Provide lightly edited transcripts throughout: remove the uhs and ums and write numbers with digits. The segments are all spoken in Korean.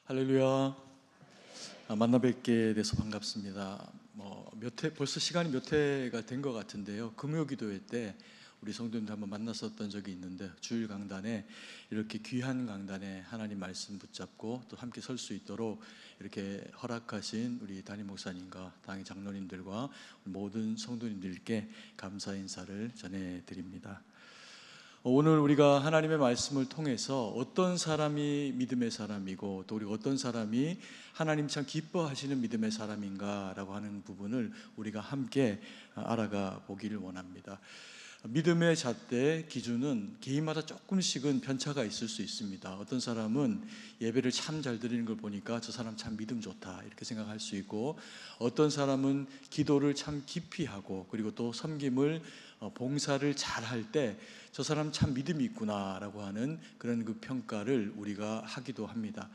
할렐루야. 만나 뵙게 돼서 반갑습니다. 벌써 시간이 몇 회가 된 것 같은데요. 금요기도회 때 우리 성도님들 한번 만났었던 적이 있는데, 주일 강단에 이렇게 귀한 강단에 하나님 말씀 붙잡고 또 함께 설 수 있도록 이렇게 허락하신 우리 담임 목사님과 당의 장로님들과 모든 성도님들께 감사 인사를 전해드립니다. 오늘 우리가 하나님의 말씀을 통해서 어떤 사람이 믿음의 사람이고 또 우리가 어떤 사람이 하나님 참 기뻐하시는 믿음의 사람인가라고 하는 부분을 우리가 함께 알아가 보기를 원합니다. 믿음의 잣대 기준은 개인마다 조금씩은 편차가 있을 수 있습니다. 어떤 사람은 예배를 참 잘 드리는 걸 보니까 저 사람 참 믿음 좋다 이렇게 생각할 수 있고, 어떤 사람은 기도를 참 깊이 하고 그리고 또 섬김을 봉사를 잘 할 때 저 사람 참 믿음이 있구나라고 하는 그런 그 평가를 우리가 하기도 합니다.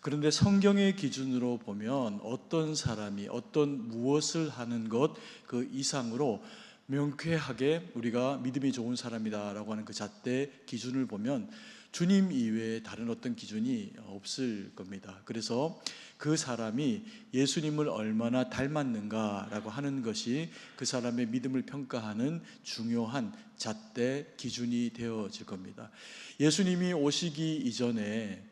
그런데 성경의 기준으로 보면 어떤 사람이 어떤 무엇을 하는 것 그 이상으로 명쾌하게 우리가 믿음이 좋은 사람이다라고 하는 그 잣대 기준을 보면 주님 이외에 다른 어떤 기준이 없을 겁니다. 그래서 그 사람이 예수님을 얼마나 닮았는가라고 하는 것이 그 사람의 믿음을 평가하는 중요한 잣대 기준이 되어질 겁니다. 예수님이 오시기 이전에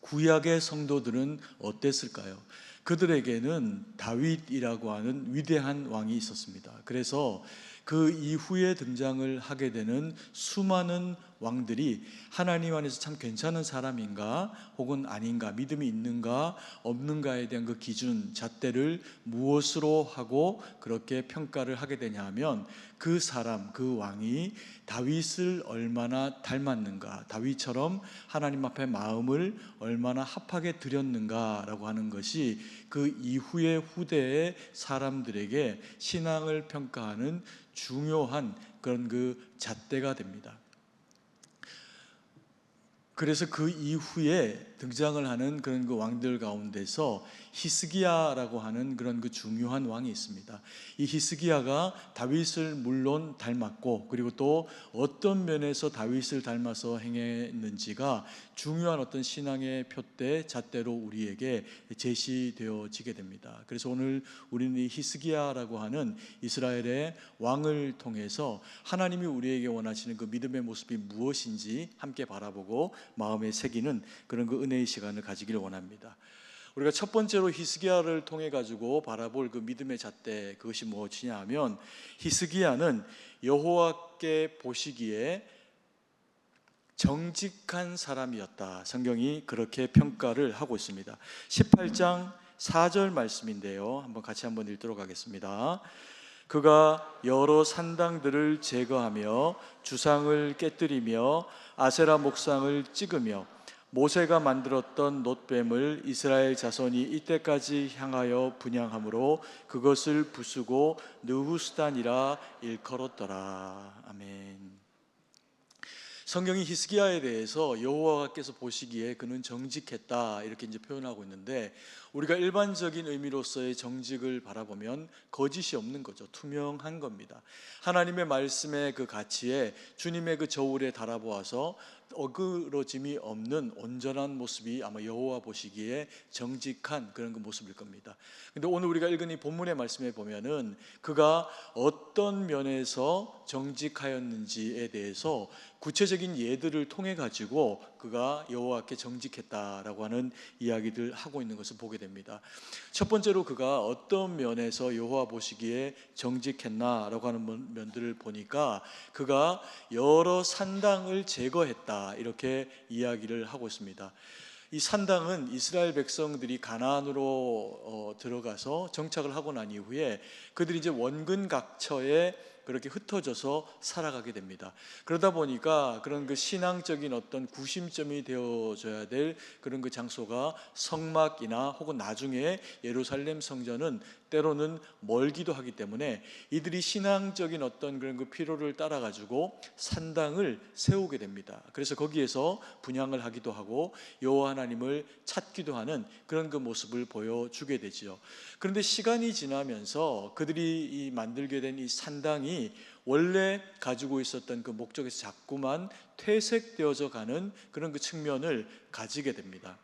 구약의 성도들은 어땠을까요? 그들에게는 다윗이라고 하는 위대한 왕이 있었습니다. 그래서 그 이후에 등장을 하게 되는 수많은 왕들이 하나님 안에서 참 괜찮은 사람인가 혹은 아닌가, 믿음이 있는가 없는가에 대한 그 기준, 잣대를 무엇으로 하고 그렇게 평가를 하게 되냐 하면 그 사람, 그 왕이 다윗을 얼마나 닮았는가, 다윗처럼 하나님 앞에 마음을 얼마나 합하게 드렸는가라고 하는 것이 그 이후의 후대의 사람들에게 신앙을 평가하는 중요한 그런 그 잣대가 됩니다. 그래서 그 이후에 등장을 하는 그런 그 왕들 가운데서 히스기야라고 하는 그런 그 중요한 왕이 있습니다. 이 히스기야가 다윗을 물론 닮았고 그리고 또 어떤 면에서 다윗을 닮아서 행했는지가 중요한 어떤 신앙의 표대, 잣대로 우리에게 제시되어지게 됩니다. 그래서 오늘 우리는 이 히스기야라고 하는 이스라엘의 왕을 통해서 하나님이 우리에게 원하시는 그 믿음의 모습이 무엇인지 함께 바라보고 마음에 새기는 그런 그 은혜의 시간을 가지기를 원합니다. 우리가 첫 번째로 히스기야를 통해 가지고 바라볼 그 믿음의 잣대, 그것이 무엇이냐 하면 히스기야는 여호와께 보시기에 정직한 사람이었다. 성경이 그렇게 평가를 하고 있습니다. 18장 4절 말씀인데요, 한번 같이 한번 읽도록 하겠습니다. 그가 여러 산당들을 제거하며 주상을 깨뜨리며 아세라 목상을 찍으며 모세가 만들었던 놋뱀을 이스라엘 자손이 이때까지 향하여 분향함으로 그것을 부수고 느후스단이라 일컬었더라. 아멘. 성경이 히스기야에 대해서 여호와께서 보시기에 그는 정직했다 이렇게 이제 표현하고 있는데, 우리가 일반적인 의미로서의 정직을 바라보면 거짓이 없는 거죠. 투명한 겁니다. 하나님의 말씀의 그 가치에 주님의 그 저울에 달아보아서 어그러짐이 없는 온전한 모습이 아마 여호와 보시기에 정직한 그런 그 모습일 겁니다. 근데 오늘 우리가 읽은 이 본문의 말씀에 보면은 그가 어떤 면에서 정직하였는지에 대해서 구체적인 예들을 통해 가지고 그가 여호와께 정직했다라고 하는 이야기들 하고 있는 것을 보게 됩니다. 첫 번째로 그가 어떤 면에서 여호와 보시기에 정직했나라고 하는 면들을 보니까 그가 여러 산당을 제거했다 이렇게 이야기를 하고 있습니다. 이 산당은 이스라엘 백성들이 가나안으로 들어가서 정착을 하고 난 이후에 그들이 이제 원근 각처에 그렇게 흩어져서 살아가게 됩니다. 그러다 보니까 그런 그 신앙적인 어떤 구심점이 되어져야 될 그런 그 장소가 성막이나 혹은 나중에 예루살렘 성전은 때로는 멀기도 하기 때문에 이들이 신앙적인 어떤 그런 그 필요를 따라 가지고 산당을 세우게 됩니다. 그래서 거기에서 분향을 하기도 하고 여호와 하나님을 찾기도 하는 그런 그 모습을 보여주게 되지요. 그런데 시간이 지나면서 그들이 만들게 된 이 산당이 원래 가지고 있었던 그 목적에서 자꾸만 퇴색되어져 가는 그런 그 측면을 가지게 됩니다.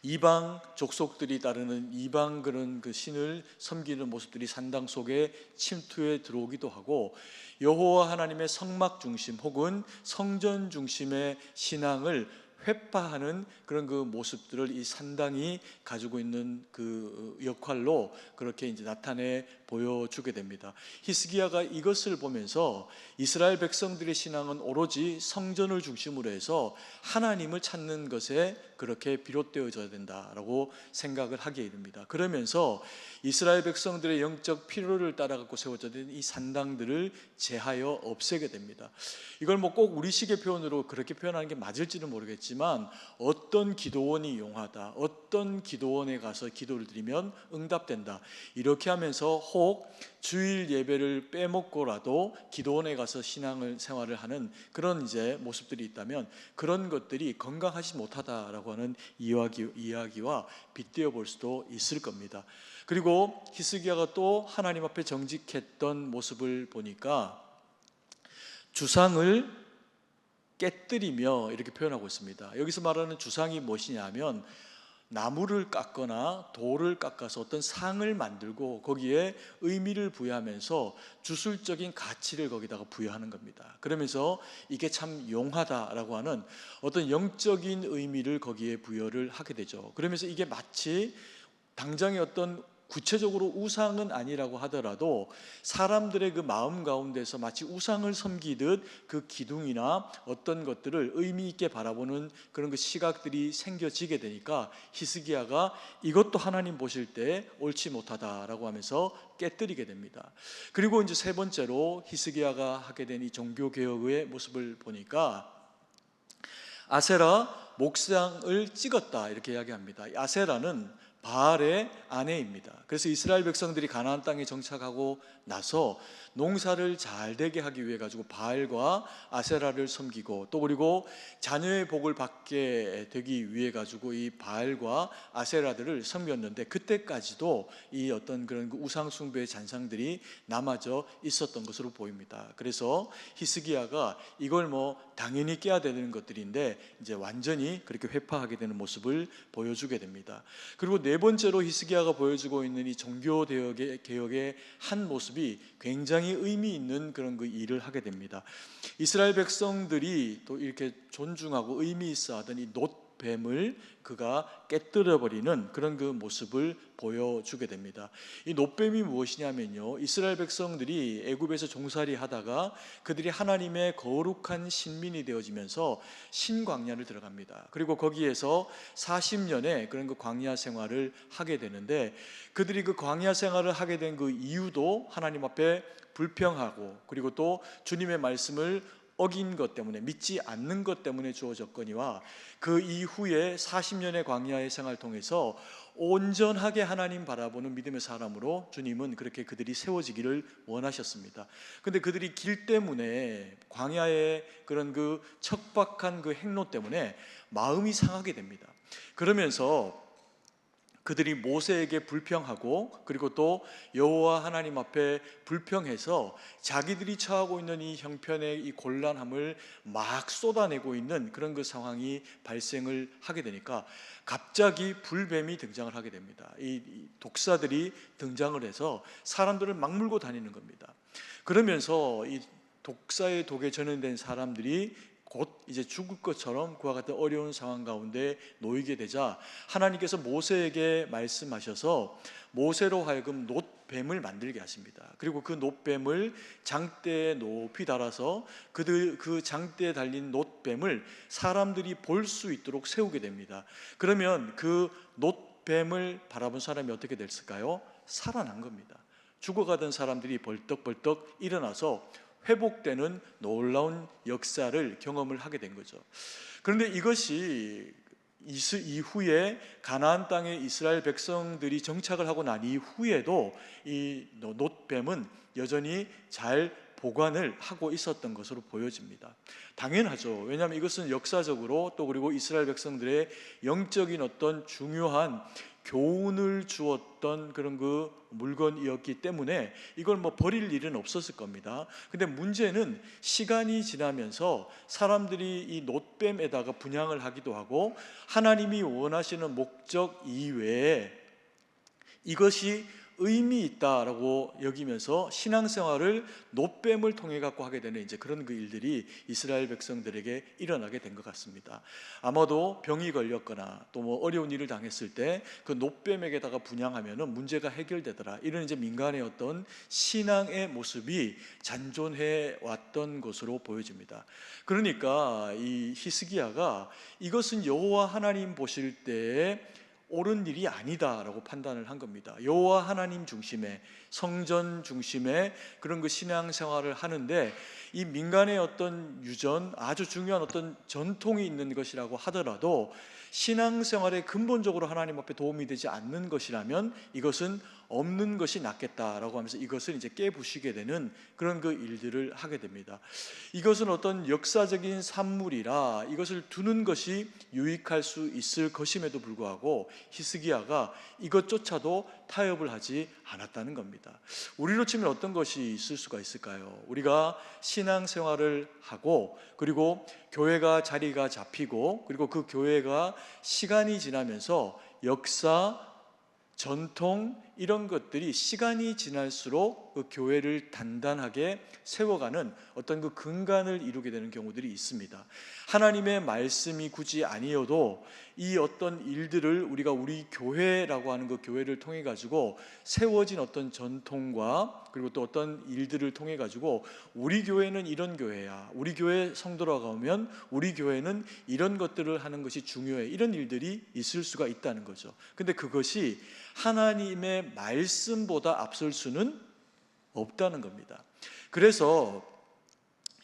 이방 족속들이 따르는 이방 그런 그 신을 섬기는 모습들이 산당 속에 침투해 들어오기도 하고, 여호와 하나님의 성막 중심 혹은 성전 중심의 신앙을 회파하는 그런 그 모습들을 이 산당이 가지고 있는 그 역할로 그렇게 이제 나타내 보여주게 됩니다. 히스기야가 이것을 보면서 이스라엘 백성들의 신앙은 오로지 성전을 중심으로 해서 하나님을 찾는 것에 그렇게 비롯되어져야 된다라고 생각을 하게 됩니다. 그러면서 이스라엘 백성들의 영적 필요를 따라 갖고 세워진 이 산당들을 제하여 없애게 됩니다. 이걸 뭐 꼭 우리식의 표현으로 그렇게 표현하는 게 맞을지는 모르겠지만, 어떤 기도원이 용하다, 어떤 기도원에 가서 기도를 드리면 응답된다, 이렇게 하면서 혹 주일 예배를 빼먹고라도 기도원에 가서 신앙을 생활을 하는 그런 이제 모습들이 있다면, 그런 것들이 건강하지 못하다라고 하는 이야기와 빗대어 볼 수도 있을 겁니다. 그리고 히스기야가 또 하나님 앞에 정직했던 모습을 보니까 주상을 깨뜨리며 이렇게 표현하고 있습니다. 여기서 말하는 주상이 무엇이냐면, 나무를 깎거나 돌을 깎아서 어떤 상을 만들고 거기에 의미를 부여하면서 주술적인 가치를 거기다가 부여하는 겁니다. 그러면서 이게 참 용하다라고 하는 어떤 영적인 의미를 거기에 부여를 하게 되죠. 그러면서 이게 마치 당장의 어떤 구체적으로 우상은 아니라고 하더라도 사람들의 그 마음 가운데서 마치 우상을 섬기듯 그 기둥이나 어떤 것들을 의미 있게 바라보는 그런 그 시각들이 생겨지게 되니까 히스기야가 이것도 하나님 보실 때 옳지 못하다라고 하면서 깨뜨리게 됩니다. 그리고 이제 세 번째로 히스기야가 하게 된 이 종교 개혁의 모습을 보니까 아세라 목상을 찍었다, 이렇게 이야기합니다. 아세라는 바알의 아내입니다. 그래서 이스라엘 백성들이 가나안 땅에 정착하고 나서 농사를 잘 되게 하기 위해 가지고 바알과 아세라를 섬기고, 또 그리고 자녀의 복을 받게 되기 위해 가지고 이 바알과 아세라들을 섬겼는데, 그때까지도 이 어떤 그런 우상 숭배의 잔상들이 남아져 있었던 것으로 보입니다. 그래서 히스기야가 이걸 뭐 당연히 깨야 되는 것들인데 이제 완전히 그렇게 회파하게 되는 모습을 보여주게 됩니다. 그리고 네 번째로 히스기야가 보여주고 있는 이 종교 개혁의 한 모습이 굉장히 의미 있는 그런 그 일을 하게 됩니다. 이스라엘 백성들이 또 이렇게 존중하고 의미 있어 하던 이 놋뱀을 그가 깨뜨려 버리는 그런 그 모습을 보여주게 됩니다. 이 놋뱀이 무엇이냐면요, 이스라엘 백성들이 애굽에서 종살이 하다가 그들이 하나님의 거룩한 신민이 되어지면서 신광야를 들어갑니다. 그리고 거기에서 40년의 그런 그 광야 생활을 하게 되는데, 그들이 그 광야 생활을 하게 된 그 이유도 하나님 앞에 불평하고, 그리고 또 주님의 말씀을 어긴 것 때문에, 믿지 않는 것 때문에 주어졌거니와, 그 이후에 40년의 광야의 생활을 통해서 온전하게 하나님 바라보는 믿음의 사람으로 주님은 그렇게 그들이 세워지기를 원하셨습니다. 그런데 그들이 길 때문에, 광야의 그런 그 척박한 그 행로 때문에 마음이 상하게 됩니다. 그러면서 그들이 모세에게 불평하고, 그리고 또 여호와 하나님 앞에 불평해서 자기들이 처하고 있는 이 형편의 이 곤란함을 막 쏟아내고 있는 그런 그 상황이 발생을 하게 되니까 갑자기 불뱀이 등장을 하게 됩니다. 이 독사들이 등장을 해서 사람들을 막 물고 다니는 겁니다. 그러면서 이 독사의 독에 전염된 사람들이 곧 이제 죽을 것처럼 그와 같은 어려운 상황 가운데 놓이게 되자 하나님께서 모세에게 말씀하셔서 모세로 하여금 놋뱀을 만들게 하십니다. 그리고 그 놋뱀을 장대에 높이 달아서 그 장대에 달린 놋뱀을 사람들이 볼 수 있도록 세우게 됩니다. 그러면 그 놋뱀을 바라본 사람이 어떻게 됐을까요? 살아난 겁니다. 죽어가던 사람들이 벌떡벌떡 일어나서 회복되는 놀라운 역사를 경험을 하게 된 거죠. 그런데 이것이 이후에 가나안 땅에 이스라엘 백성들이 정착을 하고 난 이후에도 이 놋뱀은 여전히 잘 보관을 하고 있었던 것으로 보여집니다. 당연하죠. 왜냐하면 이것은 역사적으로, 또 그리고 이스라엘 백성들의 영적인 어떤 중요한 교훈을 주었던 그런 그 물건이었기 때문에 이걸 뭐 버릴 일은 없었을 겁니다. 근데 문제는 시간이 지나면서 사람들이 이 놋뱀에다가 분향을 하기도 하고 하나님이 원하시는 목적 이외에 이것이 의미 있다라고 여기면서 신앙생활을 놋뱀을 통해 갖고 하게 되는 이제 그런 그 일들이 이스라엘 백성들에게 일어나게 된 것 같습니다. 아마도 병이 걸렸거나 또 뭐 어려운 일을 당했을 때 그 놋뱀에게다가 분향하면은 문제가 해결되더라. 이런 이제 민간의 어떤 신앙의 모습이 잔존해 왔던 것으로 보여집니다. 그러니까 이 히스기야가 이것은 여호와 하나님 보실 때에 옳은 일이 아니다라고 판단을 한 겁니다. 여호와 하나님 중심의 성전 중심의 그런 그 신앙생활을 하는데 이 민간의 어떤 유전, 아주 중요한 어떤 전통이 있는 것이라고 하더라도 신앙생활에 근본적으로 하나님 앞에 도움이 되지 않는 것이라면 이것은 없는 것이 낫겠다라고 하면서 이것을 이제 깨부시게 되는 그런 그 일들을 하게 됩니다. 이것은 어떤 역사적인 산물이라 이것을 두는 것이 유익할 수 있을 것임에도 불구하고 히스기야가 이것조차도 타협을 하지 않았다는 겁니다. 우리로 치면 어떤 것이 있을 수가 있을까요? 우리가 신앙생활을 하고 그리고 교회가 자리가 잡히고 그리고 그 교회가 시간이 지나면서 역사, 전통 이런 것들이 시간이 지날수록 그 교회를 단단하게 세워가는 어떤 그 근간을 이루게 되는 경우들이 있습니다. 하나님의 말씀이 굳이 아니어도 이 어떤 일들을 우리가 우리 교회라고 하는 그 교회를 통해 가지고 세워진 어떤 전통과 그리고 또 어떤 일들을 통해 가지고 우리 교회는 이런 교회야, 우리 교회 성도라고 하면 우리 교회는 이런 것들을 하는 것이 중요해, 이런 일들이 있을 수가 있다는 거죠. 근데 그것이 하나님의 말씀보다 앞설 수는 없다는 겁니다. 그래서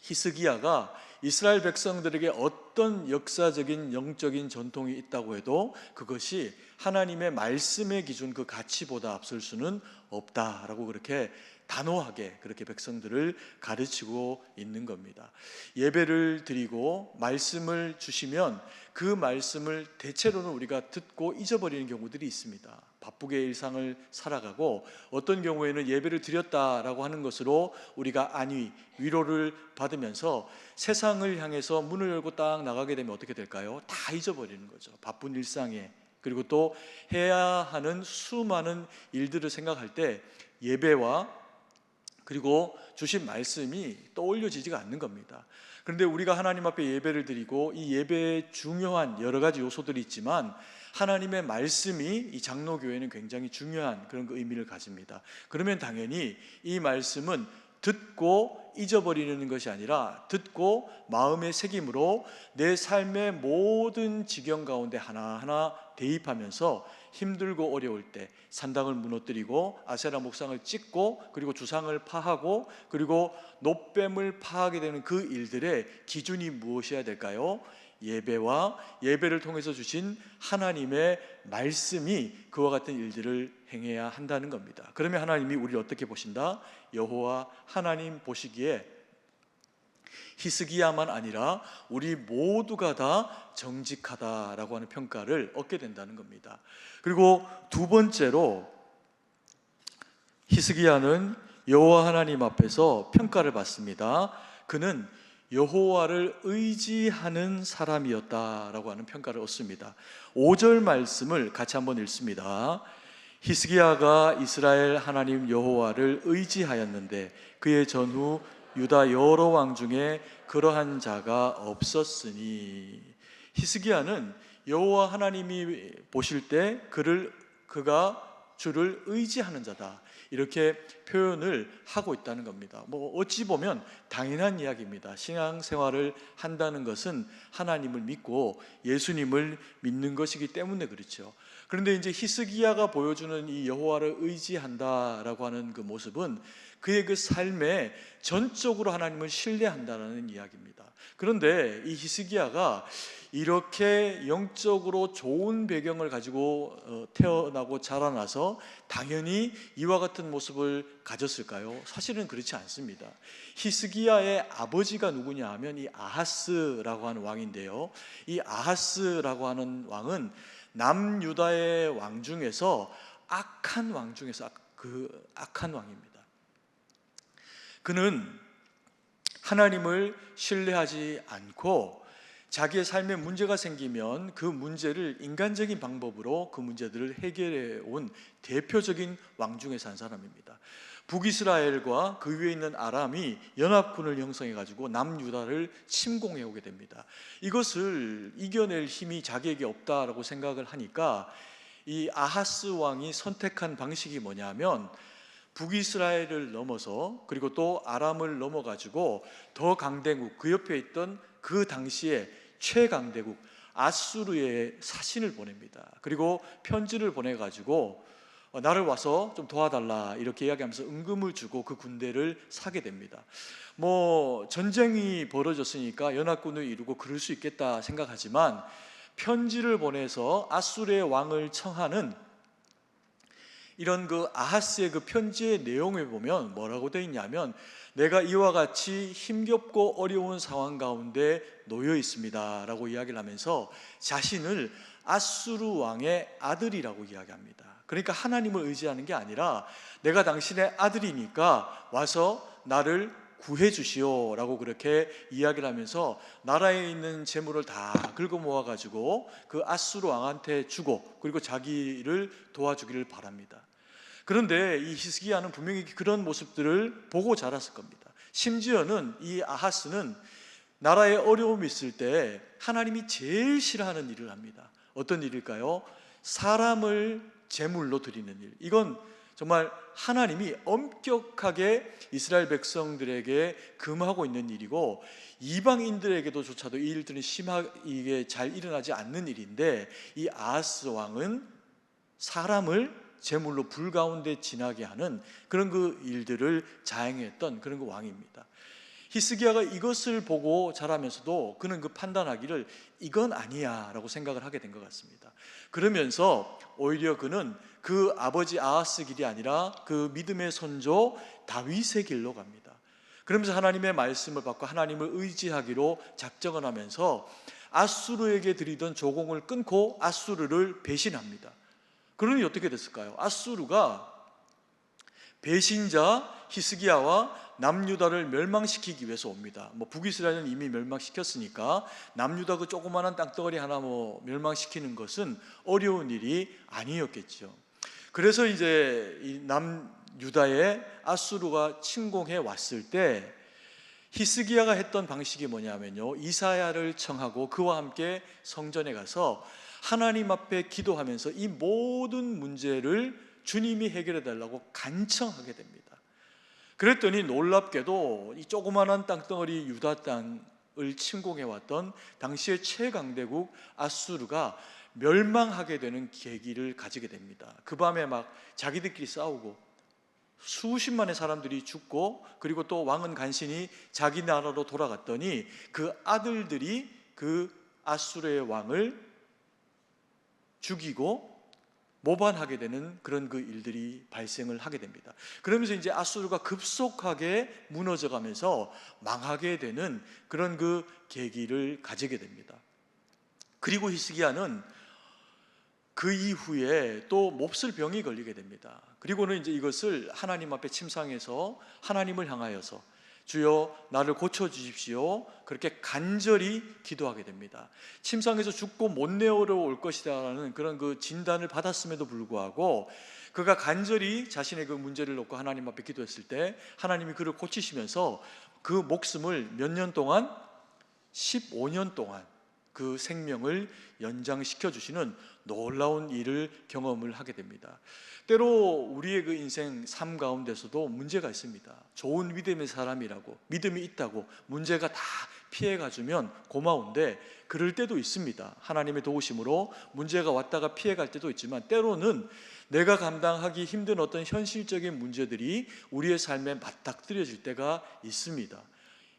히스기야가 이스라엘 백성들에게 어떤 역사적인 영적인 전통이 있다고 해도 그것이 하나님의 말씀의 기준 그 가치보다 앞설 수는 없다라고 그렇게 단호하게 그렇게 백성들을 가르치고 있는 겁니다. 예배를 드리고 말씀을 주시면 그 말씀을 대체로는 우리가 듣고 잊어버리는 경우들이 있습니다. 바쁘게 일상을 살아가고 어떤 경우에는 예배를 드렸다라고 하는 것으로 우리가 안위, 위로를 받으면서 세상을 향해서 문을 열고 딱 나가게 되면 어떻게 될까요? 다 잊어버리는 거죠. 바쁜 일상에. 그리고 또 해야 하는 수많은 일들을 생각할 때 예배와 그리고 주신 말씀이 떠올려지지가 않는 겁니다. 그런데 우리가 하나님 앞에 예배를 드리고 이 예배에 중요한 여러 가지 요소들이 있지만 하나님의 말씀이 이 장로교회는 굉장히 중요한 그런 그 의미를 가집니다. 그러면 당연히 이 말씀은 듣고 잊어버리는 것이 아니라 듣고 마음의 새김으로 내 삶의 모든 지경 가운데 하나하나 대입하면서 힘들고 어려울 때 산당을 무너뜨리고 아세라 목상을 찍고 그리고 주상을 파하고 그리고 놋뱀을 파하게 되는 그 일들의 기준이 무엇이어야 될까요? 예배와 예배를 통해서 주신 하나님의 말씀이 그와 같은 일들을 행해야 한다는 겁니다. 그러면 하나님이 우리를 어떻게 보신다? 여호와 하나님 보시기에 히스기야만 아니라 우리 모두가 다 정직하다라고 하는 평가를 얻게 된다는 겁니다. 그리고 두 번째로 히스기야는 여호와 하나님 앞에서 평가를 받습니다. 그는 여호와를 의지하는 사람이었다라고 하는 평가를 얻습니다. 5절 말씀을 같이 한번 읽습니다. 히스기야가 이스라엘 하나님 여호와를 의지하였는데 그의 전후 유다 여러 왕 중에 그러한 자가 없었으니. 히스기야는 여호와 하나님이 보실 때 그가 주를 의지하는 자다 이렇게 표현을 하고 있다는 겁니다. 뭐 어찌 보면 당연한 이야기입니다. 신앙생활을 한다는 것은 하나님을 믿고 예수님을 믿는 것이기 때문에 그렇죠. 그런데 이제 히스기야가 보여주는 이 여호와를 의지한다라고 하는 그 모습은 그의 그 삶에 전적으로 하나님을 신뢰한다는 이야기입니다. 그런데 이 히스기야가 이렇게 영적으로 좋은 배경을 가지고 태어나고 자라나서 당연히 이와 같은 모습을 가졌을까요? 사실은 그렇지 않습니다. 히스기야의 아버지가 누구냐 하면 이 아하스라고 하는 왕인데요. 이 아하스라고 하는 왕은 남유다의 왕 중에서 악한 왕 중에서 그 악한 왕입니다. 그는 하나님을 신뢰하지 않고 자기의 삶에 문제가 생기면 그 문제를 인간적인 방법으로 그 문제들을 해결해 온 대표적인 왕 중에서 한 사람입니다. 북이스라엘과 그 위에 있는 아람이 연합군을 형성해 가지고 남유다를 침공해 오게 됩니다. 이것을 이겨낼 힘이 자기에게 없다라고 생각을 하니까 이 아하스 왕이 선택한 방식이 뭐냐면 북이스라엘을 넘어서 그리고 또 아람을 넘어 가지고 더 강대국, 그 옆에 있던 그 당시에 최강대국 아수르의 사신을 보냅니다. 그리고 편지를 보내 가지고 나를 와서 좀 도와달라 이렇게 이야기하면서 은금을 주고 그 군대를 사게 됩니다. 전쟁이 벌어졌으니까 연합군을 이루고 그럴 수 있겠다 생각하지만 편지를 보내서 아수르의 왕을 청하는 이런 그 아하스의 그 편지의 내용을 보면 뭐라고 되어 있냐면, 내가 이와 같이 힘겹고 어려운 상황 가운데 놓여 있습니다 라고 이야기를 하면서 자신을 아수르 왕의 아들이라고 이야기합니다. 그러니까 하나님을 의지하는 게 아니라 내가 당신의 아들이니까 와서 나를 구해 주시오 라고 그렇게 이야기를 하면서 나라에 있는 재물을 다 긁어 모아 가지고 그 아수르 왕한테 주고 그리고 자기를 도와주기를 바랍니다. 그런데 이 히스기야는 분명히 그런 모습들을 보고 자랐을 겁니다. 심지어는 이 아하스는 나라에 어려움이 있을 때 하나님이 제일 싫어하는 일을 합니다. 어떤 일일까요? 사람을 제물로 드리는 일. 이건 정말 하나님이 엄격하게 이스라엘 백성들에게 금하고 있는 일이고 이방인들에게도 조차도 이 일들은 심하게 잘 일어나지 않는 일인데, 이 아하스 왕은 사람을 제물로 불 가운데 지나게 하는 그런 그 일들을 자행했던 그런 그 왕입니다. 히스기야가 이것을 보고 자라면서도 그는 그 판단하기를 이건 아니야 라고 생각을 하게 된 것 같습니다. 그러면서 오히려 그는 그 아버지 아하스 길이 아니라 그 믿음의 선조 다윗의 길로 갑니다. 그러면서 하나님의 말씀을 받고 하나님을 의지하기로 작정을 하면서 아수르에게 드리던 조공을 끊고 아수르를 배신합니다. 그러니 어떻게 됐을까요? 아수르가 배신자 히스기야와 남유다를 멸망시키기 위해서 옵니다. 북이스라엘은 이미 멸망시켰으니까 남유다 그 조그마한 땅덩어리 하나 멸망시키는 것은 어려운 일이 아니었겠죠. 그래서 이제 이 남유다에 아수르가 침공해 왔을 때 히스기야가 했던 방식이 뭐냐면요, 이사야를 청하고 그와 함께 성전에 가서 하나님 앞에 기도하면서 이 모든 문제를 주님이 해결해 달라고 간청하게 됩니다. 그랬더니 놀랍게도 이 조그마한 땅덩어리 유다 땅을 침공해 왔던 당시의 최강대국 아수르가 멸망하게 되는 계기를 가지게 됩니다. 그 밤에 막 자기들끼리 싸우고 수십만의 사람들이 죽고, 그리고 또 왕은 간신히 자기 나라로 돌아갔더니 그 아들들이 그 아수르의 왕을 죽이고 모반하게 되는 그런 그 일들이 발생을 하게 됩니다. 그러면서 이제 아수르가 급속하게 무너져 가면서 망하게 되는 그런 그 계기를 가지게 됩니다. 그리고 히스기야는 그 이후에 또 몹쓸 병이 걸리게 됩니다. 그리고는 이제 이것을 하나님 앞에 침상해서 하나님을 향하여서 주여 나를 고쳐주십시오 그렇게 간절히 기도하게 됩니다. 침상에서 죽고 못 내어올 것이라는 그런 그 진단을 받았음에도 불구하고 그가 간절히 자신의 그 문제를 놓고 하나님 앞에 기도했을 때 하나님이 그를 고치시면서 그 목숨을 몇 년 동안? 15년 동안 그 생명을 연장시켜 주시는 놀라운 일을 경험을 하게 됩니다. 때로 우리의 그 인생 삶 가운데서도 문제가 있습니다. 좋은 믿음의 사람이라고, 믿음이 있다고 문제가 다 피해가 주면 고마운데 그럴 때도 있습니다. 하나님의 도우심으로 문제가 왔다가 피해갈 때도 있지만 때로는 내가 감당하기 힘든 어떤 현실적인 문제들이 우리의 삶에 맞닥뜨려질 때가 있습니다.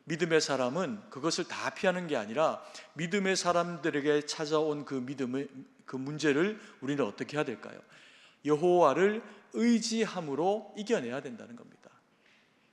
믿음의 사람은 그것을 다 피하는 게 아니라 믿음의 사람들에게 찾아온 그 믿음의 그 문제를 우리는 어떻게 해야 될까요? 여호와를 의지함으로 이겨내야 된다는 겁니다.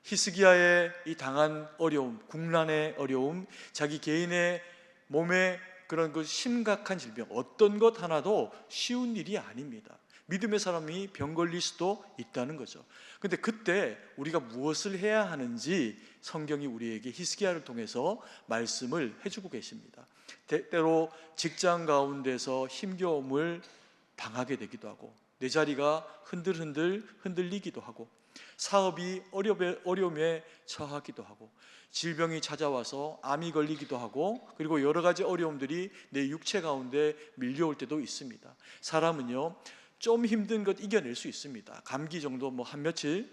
히스기야의 이 당한 어려움, 국난의 어려움, 자기 개인의 몸에 그런 그 심각한 질병, 어떤 것 하나도 쉬운 일이 아닙니다. 믿음의 사람이 병 걸릴 수도 있다는 거죠. 근데 그때 우리가 무엇을 해야 하는지 성경이 우리에게 히스기야를 통해서 말씀을 해주고 계십니다. 때로 직장 가운데서 힘겨움을 당하게 되기도 하고, 내 자리가 흔들리기도 하고, 사업이 어려움에 처하기도 하고, 질병이 찾아와서 암이 걸리기도 하고, 그리고 여러 가지 어려움들이 내 육체 가운데 밀려올 때도 있습니다. 사람은요, 좀 힘든 것 이겨낼 수 있습니다. 감기 정도 뭐 한 며칠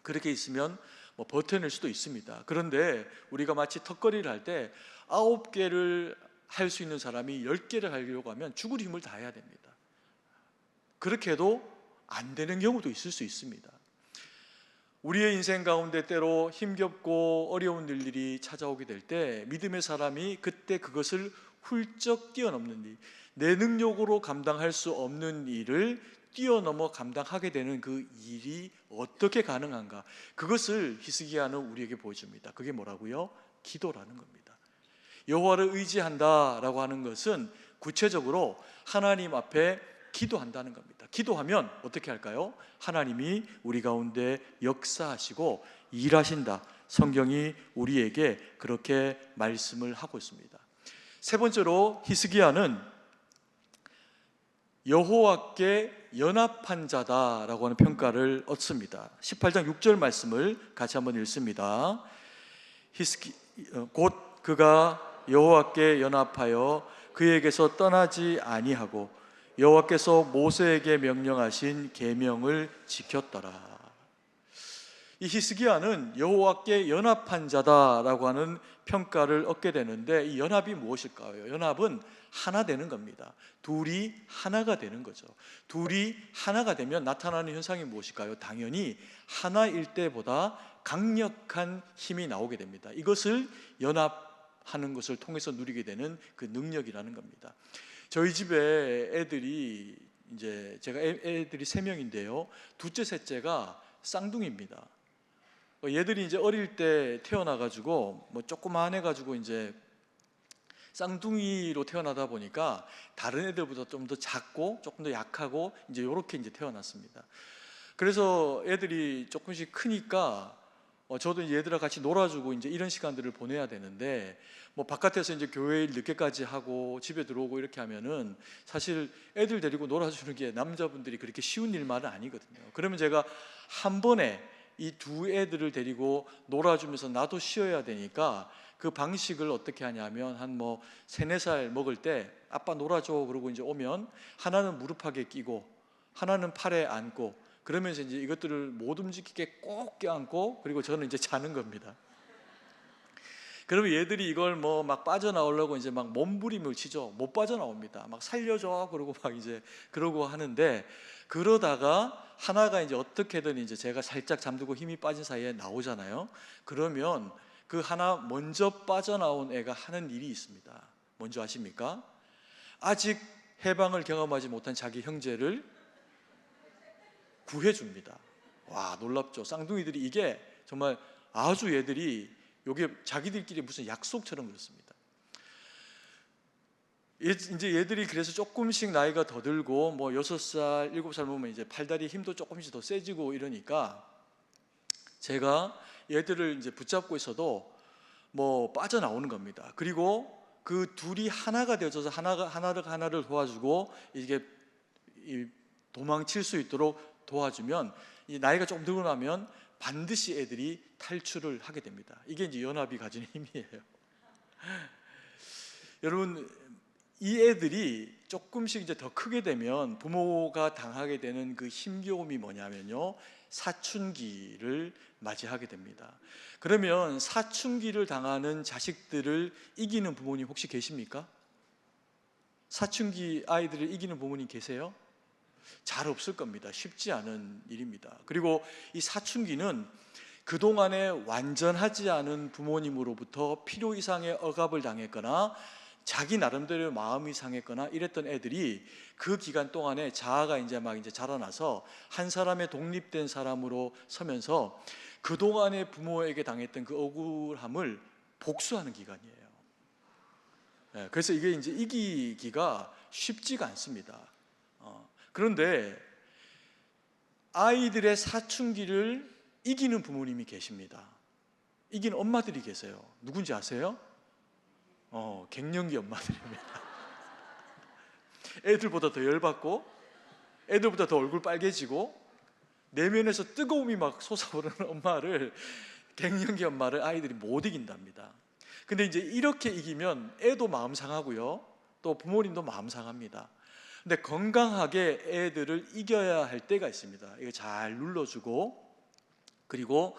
그렇게 있으면 뭐 버텨낼 수도 있습니다. 그런데 우리가 마치 턱걸이를 할 때 9개를 할 수 있는 사람이 10개를 하려고 하면 죽을 힘을 다해야 됩니다. 그렇게 해도 안 되는 경우도 있을 수 있습니다. 우리의 인생 가운데 때로 힘겹고 어려운 일들이 찾아오게 될 때 믿음의 사람이 그때 그것을 훌쩍 뛰어넘는 일, 내 능력으로 감당할 수 없는 일을 뛰어넘어 감당하게 되는 그 일이 어떻게 가능한가, 그것을 히스기야는 우리에게 보여줍니다. 그게 뭐라고요? 기도라는 겁니다. 여호와를 의지한다라고 하는 것은 구체적으로 하나님 앞에 기도한다는 겁니다. 기도하면 어떻게 할까요? 하나님이 우리 가운데 역사하시고 일하신다. 성경이 우리에게 그렇게 말씀을 하고 있습니다. 세 번째로 히스기야는 여호와께 연합한 자다라고 하는 평가를 얻습니다. 18장 6절 말씀을 같이 한번 읽습니다. 곧 그가 여호와께 연합하여 그에게서 떠나지 아니하고 여호와께서 모세에게 명령하신 계명을 지켰더라. 이 히스기야는 여호와께 연합한 자다라고 하는 평가를 얻게 되는데, 이 연합이 무엇일까요? 연합은 하나 되는 겁니다. 둘이 하나가 되는 거죠. 둘이 하나가 되면 나타나는 현상이 무엇일까요? 당연히 하나일 때보다 강력한 힘이 나오게 됩니다. 이것을 연합하는 것을 통해서 누리게 되는 그 능력이라는 겁니다. 저희 집에 애들이 제가 애들이 3명인데요. 둘째, 셋째가 쌍둥이입니다. 얘들이 어릴 때 태어나가지고 뭐 조그만해가지고 쌍둥이로 태어나다 보니까 다른 애들보다 좀 더 작고 조금 더 약하고 이렇게 태어났습니다. 그래서 애들이 조금씩 크니까 저도 얘들과 같이 놀아주고 이런 시간들을 보내야 되는데, 뭐 바깥에서 교회 일 늦게까지 하고 집에 들어오고 이렇게 하면은 사실 애들 데리고 놀아주는 게 남자분들이 그렇게 쉬운 일만은 아니거든요. 그러면 제가 한 번에 이 두 애들을 데리고 놀아주면서 나도 쉬어야 되니까 그 방식을 어떻게 하냐면, 한 3-4살 먹을 때 아빠 놀아줘 그러고 오면 하나는 무릎팍에 끼고 하나는 팔에 안고, 그러면서 이것들을 못 움직이게 꼭 껴안고, 그리고 저는 자는 겁니다. 그러면 얘들이 이걸 막 빠져나오려고 막 몸부림을 치죠. 못 빠져나옵니다. 막 살려줘 그러고 그러고 하는데, 그러다가 하나가 어떻게든 제가 살짝 잠들고 힘이 빠진 사이에 나오잖아요. 그러면 그 하나 먼저 빠져나온 애가 하는 일이 있습니다. 뭔지 아십니까? 아직 해방을 경험하지 못한 자기 형제를 구해줍니다. 와, 놀랍죠. 쌍둥이들이 이게 정말 아주 얘들이 이게 자기들끼리 무슨 약속처럼 그렇습니다. 얘들이 그래서 조금씩 나이가 더 들고 6살, 7살 보면 팔다리 힘도 조금씩 더 세지고 이러니까 제가 얘들을 붙잡고 있어도 빠져나오는 겁니다. 그리고 그 둘이 하나가 되어져서 하나를 도와주고 이게 도망칠 수 있도록 도와주면, 이 나이가 조금 들고 나면 반드시 애들이 탈출을 하게 됩니다. 이게 연합이 가지는 힘이에요. 여러분, 이 애들이 조금씩 더 크게 되면 부모가 당하게 되는 그 힘겨움이 뭐냐면요, 사춘기를 맞이하게 됩니다. 그러면 사춘기를 당하는 자식들을 이기는 부모님 혹시 계십니까? 사춘기 아이들을 이기는 부모님 계세요? 잘 없을 겁니다. 쉽지 않은 일입니다. 그리고 이 사춘기는 그동안에 완전하지 않은 부모님으로부터 필요 이상의 억압을 당했거나 자기 나름대로 마음이 상했거나 이랬던 애들이 그 기간 동안에 자아가 자라나서 한 사람의 독립된 사람으로 서면서 그동안에 부모에게 당했던 그 억울함을 복수하는 기간이에요. 그래서 이게 이제 이기기가 쉽지가 않습니다. 그런데 아이들의 사춘기를 이기는 부모님이 계십니다. 이기는 엄마들이 계세요. 누군지 아세요? 갱년기 엄마들입니다. 애들보다 더 열받고, 애들보다 더 얼굴 빨개지고, 내면에서 뜨거움이 막 솟아오르는 엄마를, 갱년기 엄마를 아이들이 못 이긴답니다. 근데 이제 이렇게 이기면 애도 마음 상하고요, 또 부모님도 마음 상합니다. 근데 건강하게 애들을 이겨야 할 때가 있습니다. 이거 잘 눌러주고, 그리고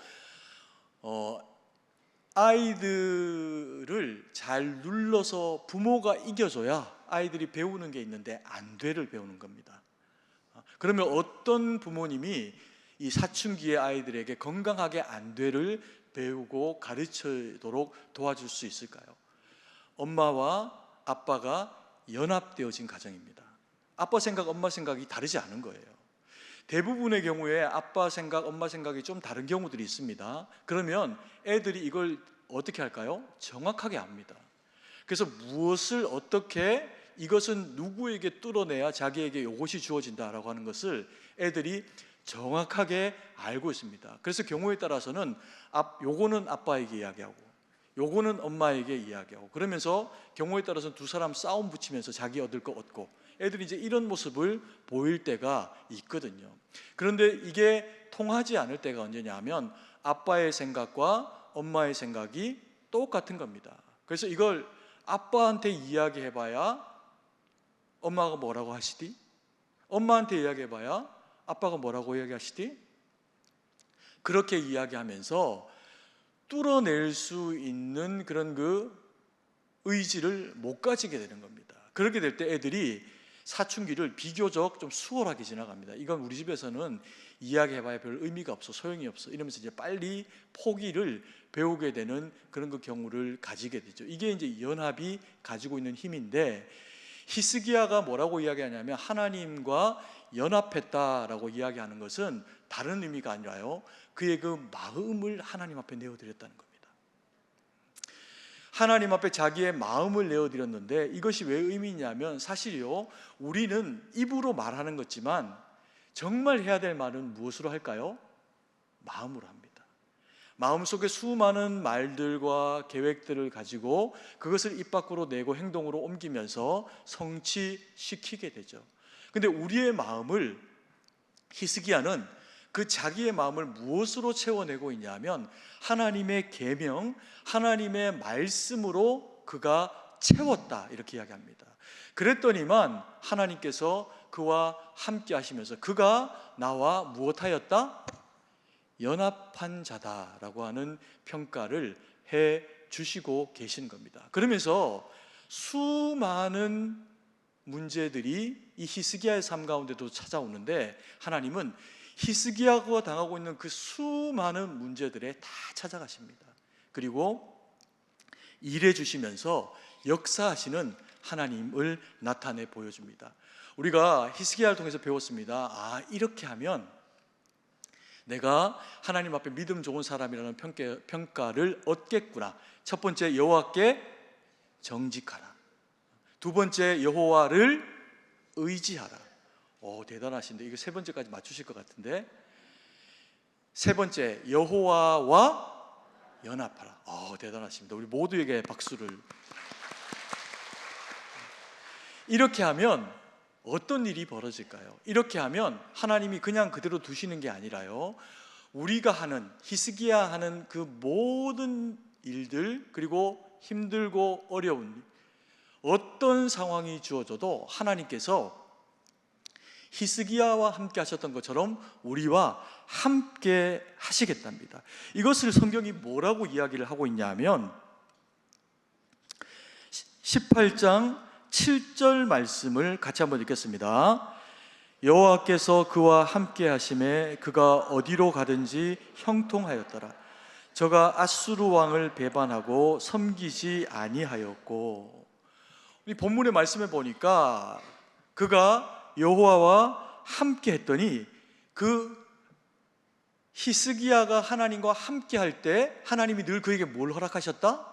아이들을 잘 눌러서 부모가 이겨줘야 아이들이 배우는 게 있는데 안 돼를 배우는 겁니다. 그러면 어떤 부모님이 이 사춘기의 아이들에게 건강하게 안 돼를 배우고 가르치도록 도와줄 수 있을까요? 엄마와 아빠가 연합되어진 가정입니다. 아빠 생각, 엄마 생각이 다르지 않은 거예요. 대부분의 경우에 아빠 생각, 엄마 생각이 좀 다른 경우들이 있습니다. 그러면 애들이 이걸 어떻게 할까요? 정확하게 압니다. 그래서 무엇을 어떻게, 이것은 누구에게 뚫어내야 자기에게 이것이 주어진다라고 하는 것을 애들이 정확하게 알고 있습니다. 그래서 경우에 따라서는 요거는 아빠에게 이야기하고 요거는 엄마에게 이야기하고, 그러면서 경우에 따라서는 두 사람 싸움 붙이면서 자기 얻을 거 얻고, 애들이 이제 이런 모습을 보일 때가 있거든요. 그런데 이게 통하지 않을 때가 언제냐 하면 아빠의 생각과 엄마의 생각이 똑같은 겁니다. 그래서 이걸 아빠한테 이야기해봐야 엄마가 뭐라고 하시디? 엄마한테 이야기해봐야 아빠가 뭐라고 이야기하시디? 그렇게 이야기하면서 뚫어낼 수 있는 그런 그 의지를 못 가지게 되는 겁니다. 그렇게 될 때 애들이 사춘기를 비교적 좀 수월하게 지나갑니다. 이건 우리 집에서는 이야기해봐야 별 의미가 없어, 소용이 없어 이러면서 이제 빨리 포기를 배우게 되는 그런 그 경우를 가지게 되죠. 이게 이제 연합이 가지고 있는 힘인데, 히스기야가 뭐라고 이야기하냐면 하나님과 연합했다라고 이야기하는 것은 다른 의미가 아니라요, 그의 그 마음을 하나님 앞에 내어드렸다는 겁니다. 하나님 앞에 자기의 마음을 내어드렸는데, 이것이 왜 의미 있냐면 사실요, 우리는 입으로 말하는 거지만 정말 해야 될 말은 무엇으로 할까요? 마음으로 합니다. 마음속에 수많은 말들과 계획들을 가지고 그것을 입 밖으로 내고 행동으로 옮기면서 성취시키게 되죠. 근데 우리의 마음을 히스기야는 그 자기의 마음을 무엇으로 채워내고 있냐면 하나님의 계명, 하나님의 말씀으로 그가 채웠다, 이렇게 이야기합니다. 그랬더니만 하나님께서 그와 함께 하시면서 그가 나와 무엇하였다? 연합한 자다라고 하는 평가를 해 주시고 계신 겁니다. 그러면서 수많은 문제들이 이 히스기야의 삶 가운데도 찾아오는데, 하나님은 히스기야가 당하고 있는 그 수많은 문제들에 다 찾아가십니다. 그리고 일해 주시면서 역사하시는 하나님을 나타내 보여줍니다. 우리가 히스기야를 통해서 배웠습니다. 이렇게 하면 내가 하나님 앞에 믿음 좋은 사람이라는 평가를 얻겠구나. 첫 번째, 여호와께 정직하라. 두 번째, 여호와를 의지하라. 대단하신데 이거 세 번째까지 맞추실 것 같은데. 세 번째, 여호와와 연합하라. 대단하십니다. 우리 모두에게 박수를. 이렇게 하면 어떤 일이 벌어질까요? 이렇게 하면 하나님이 그냥 그대로 두시는 게 아니라요, 우리가 하는, 히스기야 하는 그 모든 일들, 그리고 힘들고 어려운 어떤 상황이 주어져도 하나님께서 히스기야와 함께 하셨던 것처럼 우리와 함께 하시겠답니다. 이것을 성경이 뭐라고 이야기를 하고 있냐면 18장 7절 말씀을 같이 한번 읽겠습니다. 여호와께서 그와 함께 하심에 그가 어디로 가든지 형통하였더라. 저가 아수르 왕을 배반하고 섬기지 아니하였고, 이 본문의 말씀에 보니까 그가 여호와와 함께 했더니 그 히스기야가 하나님과 함께 할 때 하나님이 늘 그에게 뭘 허락하셨다?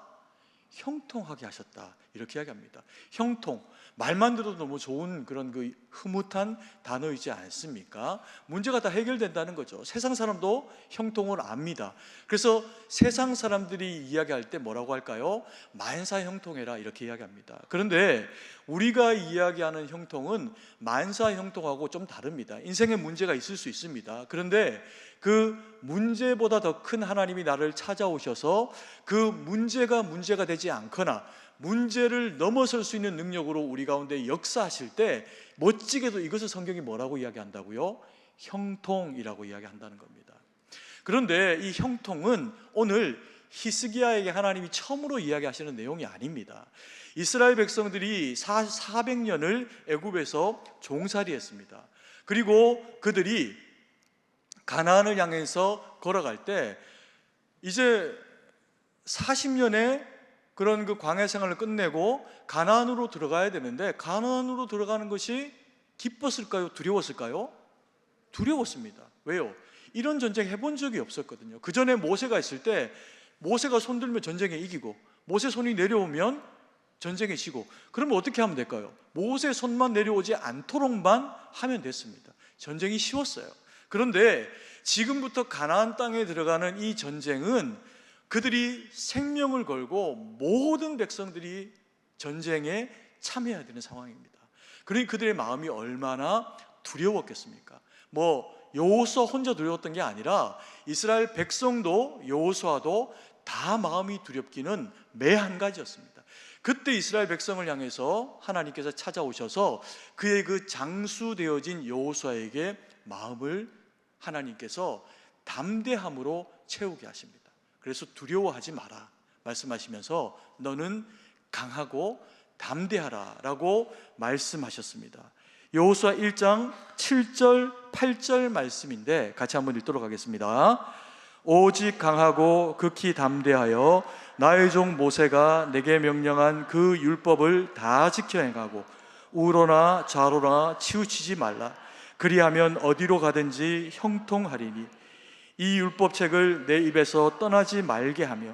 형통하게 하셨다, 이렇게 이야기합니다. 형통, 말만 들어도 너무 좋은 그런 그 흐뭇한 단어이지 않습니까? 문제가 다 해결된다는 거죠. 세상 사람도 형통을 압니다. 그래서 세상 사람들이 이야기할 때 뭐라고 할까요? 만사형통해라 이렇게 이야기합니다. 그런데 우리가 이야기하는 형통은 만사형통하고 좀 다릅니다. 인생에 문제가 있을 수 있습니다. 그런데 그 문제보다 더 큰 하나님이 나를 찾아오셔서 그 문제가 되지 않거나 문제를 넘어설 수 있는 능력으로 우리 가운데 역사하실 때 멋지게도 이것을 성경이 뭐라고 이야기한다고요? 형통이라고 이야기한다는 겁니다. 그런데 이 형통은 오늘 히스기야에게 하나님이 처음으로 이야기하시는 내용이 아닙니다. 이스라엘 백성들이 400년을 애굽에서 종살이했습니다. 그리고 그들이 가나안을 향해서 걸어갈 때 이제 40년의 그런 그 광야 생활을 끝내고 가나안으로 들어가야 되는데, 가나안으로 들어가는 것이 기뻤을까요? 두려웠을까요? 두려웠습니다. 왜요? 이런 전쟁 해본 적이 없었거든요. 그 전에 모세가 있을 때 모세가 손 들면 전쟁에 이기고 모세 손이 내려오면 전쟁에 지고, 그러면 어떻게 하면 될까요? 모세 손만 내려오지 않도록만 하면 됐습니다. 전쟁이 쉬웠어요. 그런데 지금부터 가나안 땅에 들어가는 이 전쟁은 그들이 생명을 걸고 모든 백성들이 전쟁에 참여해야 되는 상황입니다. 그러니 그들의 마음이 얼마나 두려웠겠습니까? 여호수아 혼자 두려웠던 게 아니라 이스라엘 백성도 여호수아도 다 마음이 두렵기는 매 한 가지였습니다. 그때 이스라엘 백성을 향해서 하나님께서 찾아오셔서 그의 그 장수되어진 여호수아에게 마음을 하나님께서 담대함으로 채우게 하십니다. 그래서 두려워하지 마라 말씀하시면서 너는 강하고 담대하라 라고 말씀하셨습니다. 여호수아 1장 7절 8절 말씀인데 같이 한번 읽도록 하겠습니다. 오직 강하고 극히 담대하여 나의 종 모세가 내게 명령한 그 율법을 다 지켜 행하고 우로나 좌로나 치우치지 말라. 그리하면 어디로 가든지 형통하리니 이 율법책을 내 입에서 떠나지 말게 하며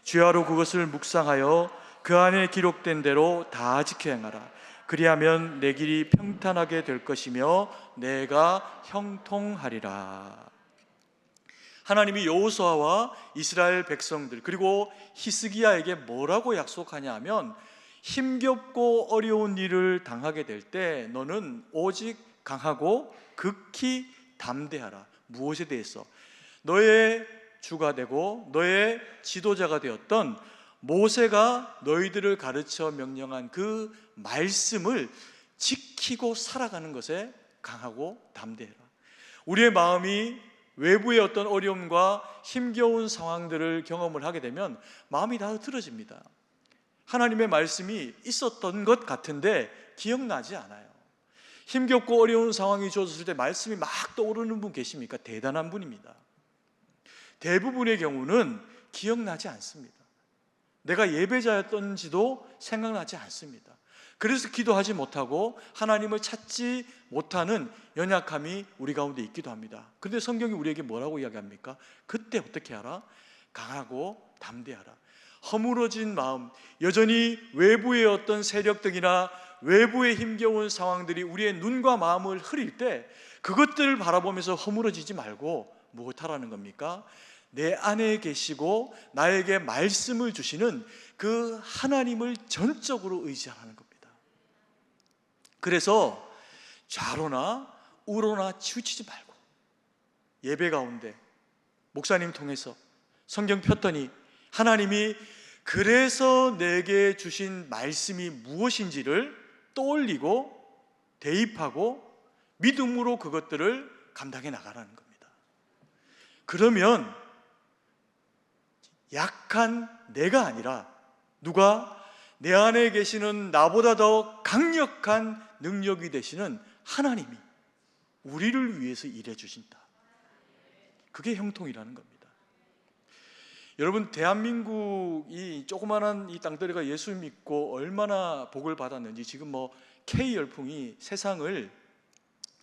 주야로 그것을 묵상하여 그 안에 기록된 대로 다 지켜 행하라. 그리하면 내 길이 평탄하게 될 것이며 내가 형통하리라. 하나님이 여호수아와 이스라엘 백성들 그리고 히스기야에게 뭐라고 약속하냐 하면, 힘겹고 어려운 일을 당하게 될 때 너는 오직 강하고 극히 담대하라. 무엇에 대해서? 너의 주가 되고 너의 지도자가 되었던 모세가 너희들을 가르쳐 명령한 그 말씀을 지키고 살아가는 것에 강하고 담대해라. 우리의 마음이 외부의 어떤 어려움과 힘겨운 상황들을 경험을 하게 되면 마음이 다 흐트러집니다. 하나님의 말씀이 있었던 것 같은데 기억나지 않아요. 힘겹고 어려운 상황이 주어졌을 때 말씀이 막 떠오르는 분 계십니까? 대단한 분입니다. 대부분의 경우는 기억나지 않습니다. 내가 예배자였던지도 생각나지 않습니다. 그래서 기도하지 못하고 하나님을 찾지 못하는 연약함이 우리 가운데 있기도 합니다. 그런데 성경이 우리에게 뭐라고 이야기합니까? 그때 어떻게 하라? 강하고 담대하라. 허물어진 마음, 여전히 외부의 어떤 세력들이나 외부의 힘겨운 상황들이 우리의 눈과 마음을 흐릴 때 그것들을 바라보면서 허물어지지 말고 무엇하라는 겁니까? 내 안에 계시고 나에게 말씀을 주시는 그 하나님을 전적으로 의지하라는 겁니다. 그래서 좌로나 우로나 치우치지 말고 예배 가운데 목사님 통해서 성경 폈더니 하나님이 그래서 내게 주신 말씀이 무엇인지를 떠올리고 대입하고 믿음으로 그것들을 감당해 나가라는 겁니다. 그러면 약한 내가 아니라 누가? 내 안에 계시는 나보다 더 강력한 능력이 되시는 하나님이 우리를 위해서 일해 주신다. 그게 형통이라는 겁니다. 여러분, 대한민국이 조그마한 이 땅덩어리가 예수 믿고 얼마나 복을 받았는지 지금 K 열풍이 세상을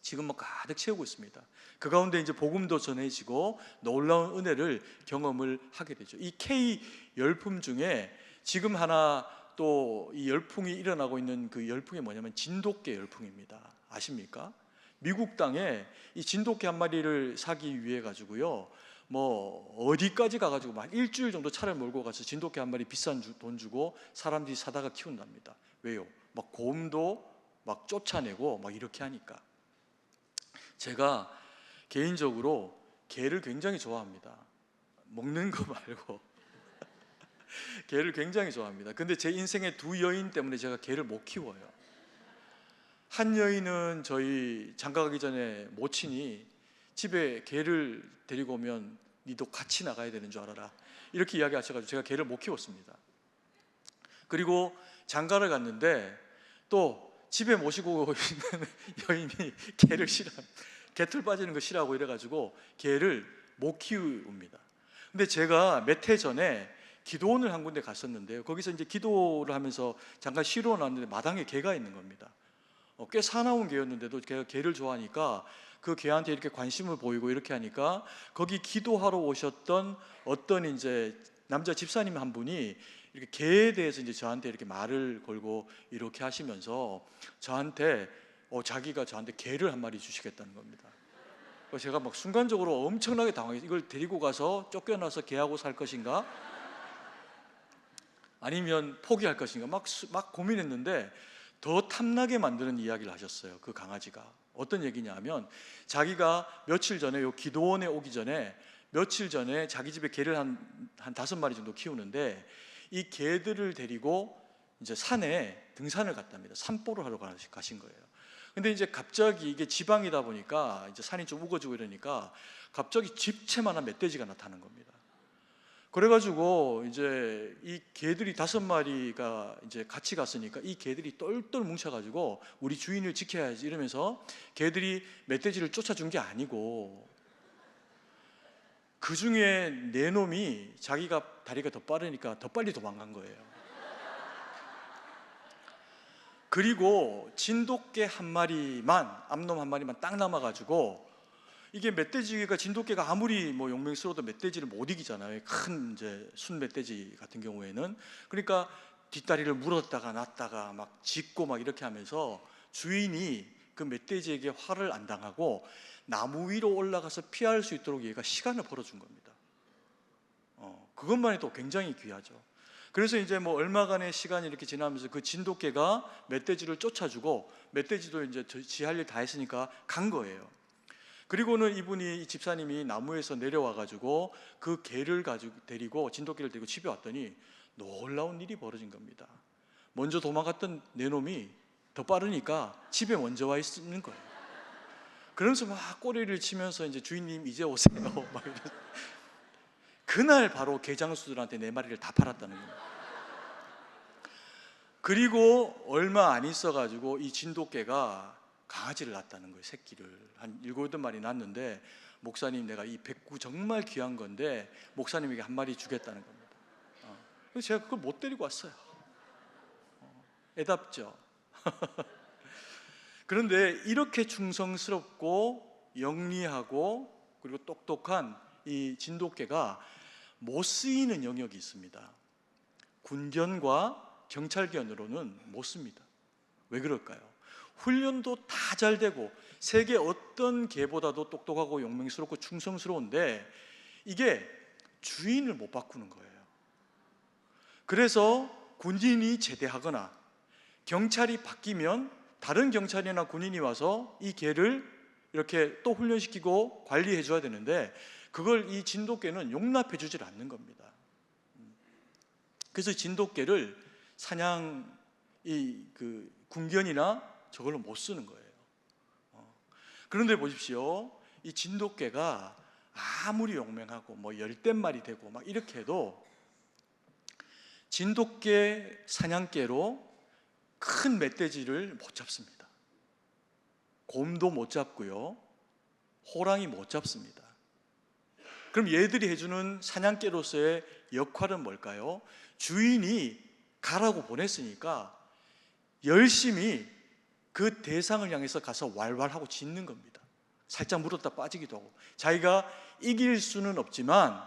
지금 가득 채우고 있습니다. 그 가운데 이제 복음도 전해지고 놀라운 은혜를 경험을 하게 되죠. 이 K 열풍 중에 지금 하나 또 이 열풍이 일어나고 있는 그 열풍이 뭐냐면 진돗개 열풍입니다. 아십니까? 미국 땅에 이 진돗개 한 마리를 사기 위해 가지고요, 뭐 어디까지 가가지고 막 일주일 정도 차를 몰고 가서 진돗개 한 마리 비싼 돈 주고 사람들이 사다가 키운답니다. 왜요? 막 곰도 막 쫓아내고 막 이렇게 하니까. 제가 개인적으로 개를 굉장히 좋아합니다. 먹는 거 말고 개를 굉장히 좋아합니다. 근데 제 인생의 두 여인 때문에 제가 개를 못 키워요. 한 여인은 저희 장가 가기 전에 모친이 집에 개를 데리고 오면 니도 같이 나가야 되는 줄 알아라, 이렇게 이야기하셔가지고 제가 개를 못 키웠습니다. 그리고 장가를 갔는데 또 집에 모시고 있는 여인이 개를 개털 빠지는 거 싫어하고 이래가지고 개를 못 키웁니다. 근데 제가 몇 해 전에 기도원을 한 군데 갔었는데요, 거기서 이제 기도를 하면서 잠깐 쉬러 나왔는데 마당에 개가 있는 겁니다. 꽤 사나운 개였는데도 제가 개를 좋아하니까 그 개한테 이렇게 관심을 보이고 이렇게 하니까 거기 기도하러 오셨던 어떤 이제 남자 집사님 한 분이 이렇게 개에 대해서 이제 저한테 이렇게 말을 걸고 이렇게 하시면서 저한테 자기가 저한테 개를 한 마리 주시겠다는 겁니다. 제가 막 순간적으로 엄청나게 당황해서 이걸 데리고 가서 쫓겨나서 개하고 살 것인가, 아니면 포기할 것인가 막 고민했는데 더 탐나게 만드는 이야기를 하셨어요. 그 강아지가 어떤 얘기냐면, 자기가 며칠 전에 요 기도원에 오기 전에 며칠 전에 자기 집에 개를 한 5마리 정도 키우는데 이 개들을 데리고 이제 산에 등산을 갔답니다. 산보를 하러 가신 거예요. 근데 이제 갑자기 이게 지방이다 보니까 이제 산이 좀 우거지고 이러니까 갑자기 집채만한 멧돼지가 나타나는 겁니다. 그래가지고 이제 이 개들이 5마리가 이제 같이 갔으니까 이 개들이 똘똘 뭉쳐가지고 우리 주인을 지켜야지 이러면서 개들이 멧돼지를 쫓아준 게 아니고 그 중에 4놈이 자기가 다리가 더 빠르니까 더 빨리 도망간 거예요. 그리고 진돗개 한 마리만, 암놈 한 마리만 딱 남아가지고, 이게 멧돼지가, 진돗개가 아무리 뭐 용맹스러워도 멧돼지를 못 이기잖아요. 큰 이제 순 멧돼지 같은 경우에는. 그러니까 뒷다리를 물었다가 놨다가 막 짖고 막 이렇게 하면서 주인이 그 멧돼지에게 화를 안 당하고 나무 위로 올라가서 피할 수 있도록 얘가 시간을 벌어준 겁니다. 그것만 해도 굉장히 귀하죠. 그래서 이제 뭐 얼마간의 시간이 이렇게 지나면서 그 진돗개가 멧돼지를 쫓아주고 멧돼지도 이제 지 할 일 다 했으니까 간 거예요. 그리고는 이 집사님이 나무에서 내려와 가지고 그 개를 가지고 진돗개를 데리고 집에 왔더니 놀라운 일이 벌어진 겁니다. 먼저 도망갔던 4놈이 더 빠르니까 집에 먼저 와 있는 거예요. 그러면서 막 꼬리를 치면서 이제 주인님 이제 오세요 막 이러면서. 그날 바로 개장수들한테 4마리를 다 팔았다는 거예요. 그리고 얼마 안 있어 가지고 이 진돗개가 강아지를 낳았다는 거예요. 새끼를 한 7, 8마리 낳았는데, 목사님 내가 이 백구 정말 귀한 건데 목사님에게 한 마리 주겠다는 겁니다. 그래서 제가 그걸 못 데리고 왔어요. 애답죠. 그런데 이렇게 충성스럽고 영리하고 그리고 똑똑한 이 진돗개가 못 쓰이는 영역이 있습니다. 군견과 경찰견으로는 못 씁니다. 왜 그럴까요? 훈련도 다 잘 되고 세계 어떤 개보다도 똑똑하고 용맹스럽고 충성스러운데 이게 주인을 못 바꾸는 거예요. 그래서 군인이 제대하거나 경찰이 바뀌면 다른 경찰이나 군인이 와서 이 개를 이렇게 또 훈련시키고 관리해 줘야 되는데 그걸 이 진돗개는 용납해 주질 않는 겁니다. 그래서 진돗개를 군견이나 저걸로 못 쓰는 거예요. 그런데 보십시오. 이 진돗개가 아무리 용맹하고 뭐 10댓말이 되고 막 이렇게 해도 진돗개 사냥개로 큰 멧돼지를 못 잡습니다. 곰도 못 잡고요. 호랑이 못 잡습니다. 그럼 얘들이 해주는 사냥개로서의 역할은 뭘까요? 주인이 가라고 보냈으니까 열심히 그 대상을 향해서 가서 왈왈하고 짖는 겁니다. 살짝 물었다 빠지기도 하고. 자기가 이길 수는 없지만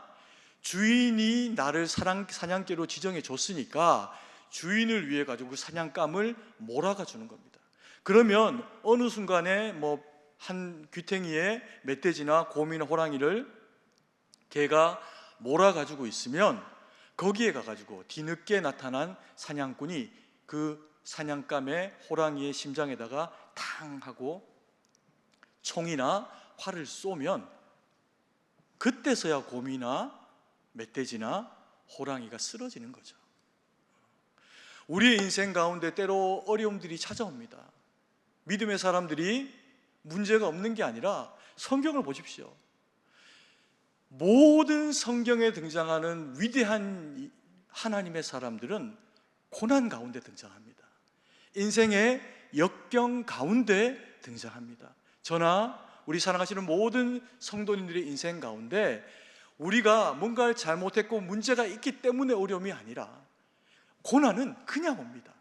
주인이 나를 사냥개로 지정해 줬으니까 주인을 위해 가지고 그 사냥감을 몰아가 주는 겁니다. 그러면 어느 순간에 한 귀퉁이에 멧돼지나 곰이나 호랑이를 개가 몰아가지고 있으면 거기에 가가지고 뒤늦게 나타난 사냥꾼이 그 사냥감에 호랑이의 심장에다가 탕 하고 총이나 활을 쏘면 그때서야 곰이나 멧돼지나 호랑이가 쓰러지는 거죠. 우리의 인생 가운데 때로 어려움들이 찾아옵니다. 믿음의 사람들이 문제가 없는 게 아니라 성경을 보십시오. 모든 성경에 등장하는 위대한 하나님의 사람들은 고난 가운데 등장합니다. 인생의 역경 가운데 등장합니다. 저나 우리 사랑하시는 모든 성도님들의 인생 가운데 우리가 뭔가를 잘못했고 문제가 있기 때문에 어려움이 아니라 고난은 그냥 옵니다.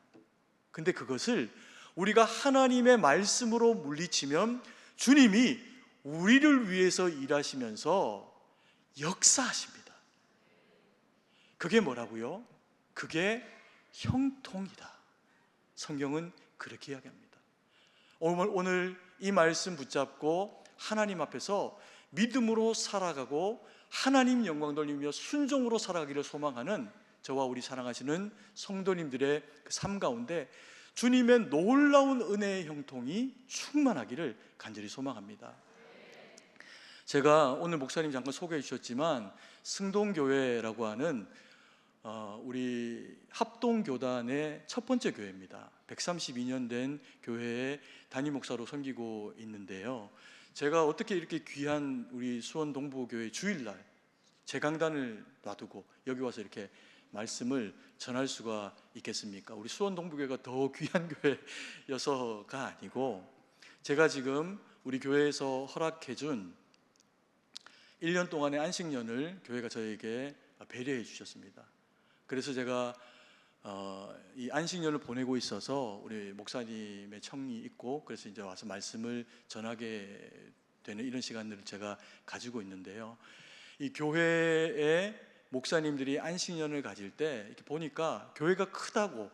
근데 그것을 우리가 하나님의 말씀으로 물리치면 주님이 우리를 위해서 일하시면서 역사하십니다. 그게 뭐라고요? 그게 형통이다. 성경은 그렇게 이야기합니다. 오늘 이 말씀 붙잡고 하나님 앞에서 믿음으로 살아가고 하나님 영광 돌리며 순종으로 살아가기를 소망하는 저와 우리 사랑하시는 성도님들의 그 삶 가운데 주님의 놀라운 은혜의 형통이 충만하기를 간절히 소망합니다. 제가 오늘 목사님 잠깐 소개해 주셨지만 승동교회라고 하는 우리 합동교단의 첫 번째 교회입니다. 132년 된 교회에 담임 목사로 섬기고 있는데요. 제가 어떻게 이렇게 귀한 우리 수원 동부교회 주일날 재강단을 놔두고 여기 와서 이렇게 말씀을 전할 수가 있겠습니까? 우리 수원 동부교회가 더 귀한 교회여서가 아니고 제가 지금 우리 교회에서 허락해준 1년 동안의 안식년을 교회가 저에게 배려해 주셨습니다. 그래서 제가 이 안식년을 보내고 있어서 우리 목사님의 청이 있고 그래서 이제 와서 말씀을 전하게 되는 이런 시간들을 제가 가지고 있는데요. 이 교회에 목사님들이 안식년을 가질 때 이렇게 보니까 교회가 크다고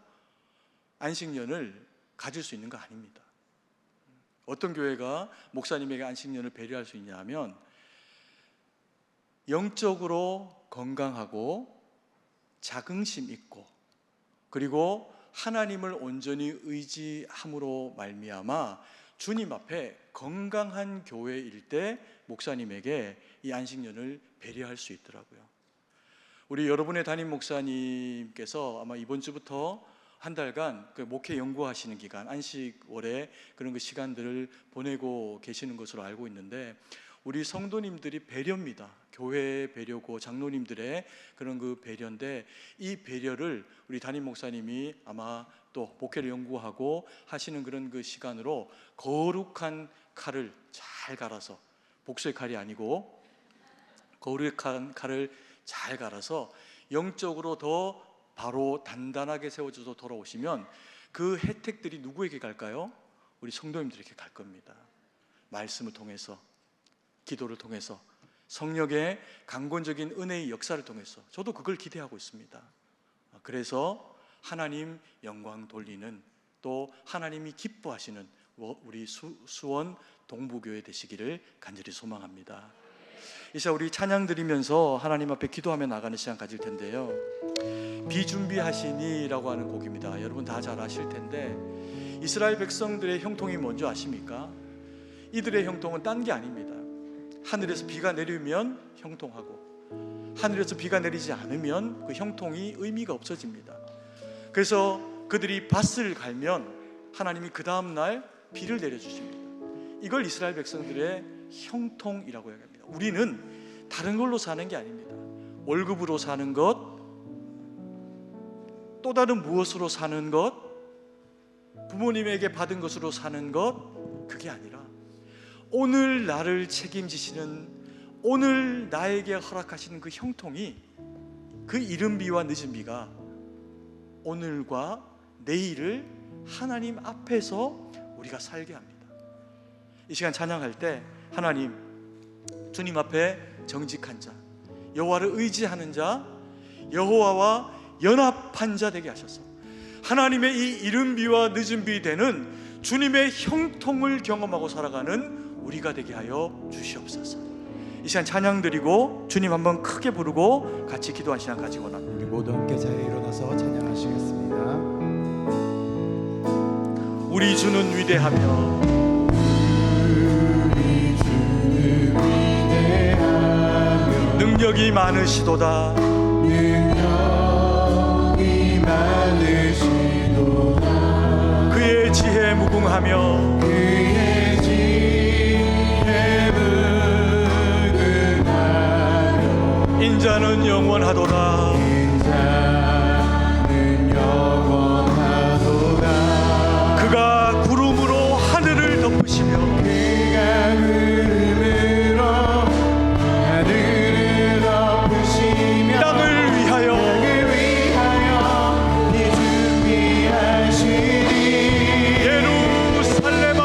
안식년을 가질 수 있는 거 아닙니다. 어떤 교회가 목사님에게 안식년을 배려할 수 있냐면 영적으로 건강하고 자긍심 있고 그리고 하나님을 온전히 의지함으로 말미암아 주님 앞에 건강한 교회일 때 목사님에게 이 안식년을 배려할 수 있더라고요. 우리 여러분의 담임 목사님께서 아마 이번 주부터 한 달간 그 목회 연구하시는 기간 안식월에 그런 그 시간들을 보내고 계시는 것으로 알고 있는데 우리 성도님들이 배려입니다. 교회의 배려고 장로님들의 그런 그 배려인데 이 배려를 우리 담임 목사님이 아마 또 목회를 연구하고 하시는 그런 그 시간으로 거룩한 칼을 잘 갈아서 복수의 칼이 아니고 거룩한 칼을 잘 갈아서 영적으로 더 바로 단단하게 세워져서 돌아오시면 그 혜택들이 누구에게 갈까요? 우리 성도님들에게 갈 겁니다. 말씀을 통해서 기도를 통해서 성령의 강권적인 은혜의 역사를 통해서 저도 그걸 기대하고 있습니다. 그래서 하나님 영광 돌리는 또 하나님이 기뻐하시는 우리 수원 동부교회 되시기를 간절히 소망합니다. 이 시간 우리 찬양 드리면서 하나님 앞에 기도하며 나가는 시간 가질 텐데요. 비준비하시니라고 하는 곡입니다. 여러분 다 잘 아실 텐데 이스라엘 백성들의 형통이 뭔지 아십니까? 이들의 형통은 딴 게 아닙니다. 하늘에서 비가 내리면 형통하고 하늘에서 비가 내리지 않으면 그 형통이 의미가 없어집니다. 그래서 그들이 밭을 갈면 하나님이 그 다음 날 비를 내려주십니다. 이걸 이스라엘 백성들의 형통이라고 합니다. 우리는 다른 걸로 사는 게 아닙니다. 월급으로 사는 것, 또 다른 무엇으로 사는 것, 부모님에게 받은 것으로 사는 것, 그게 아니라 오늘 나를 책임지시는 오늘 나에게 허락하시는 그 형통이 그 이른 비와 늦은 비가 오늘과 내일을 하나님 앞에서 우리가 살게 합니다. 이 시간 찬양할 때 하나님 주님 앞에 정직한 자 여호와를 의지하는 자 여호와와 연합한 자 되게 하셔서 하나님의 이 이른 비와 늦은 비 되는 주님의 형통을 경험하고 살아가는 우리가 되게 하여 주시옵소서. 이 시간 찬양 드리고 주님 한번 크게 부르고 같이 기도한 시간 가지고 원합니다. 우리 모두 함께 자리에 일어나서 찬양하시겠습니다. 우리 주는 위대하며 우리 주는 위대하며 능력이 많으시도다. 능력이 많으시도다. 그의 지혜 무궁하며 그의 지혜 무궁하며 인자는 영원하도다. 인자는 영원하도다. 그가 구름으로 하늘을 덮으시며 그가 구름으로 하늘을 덮으시며 땅을 위하여 비 준비하시니 예루살렘아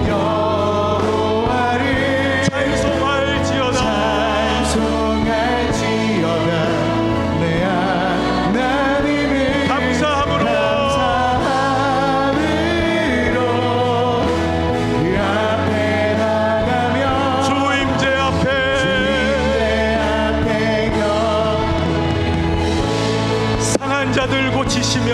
여호와를 찬송할지어다. 찬송할지어다. 내 하나님을 감사함으로 그 앞에 나가며 주 임재 앞에 상한 자들 고치시며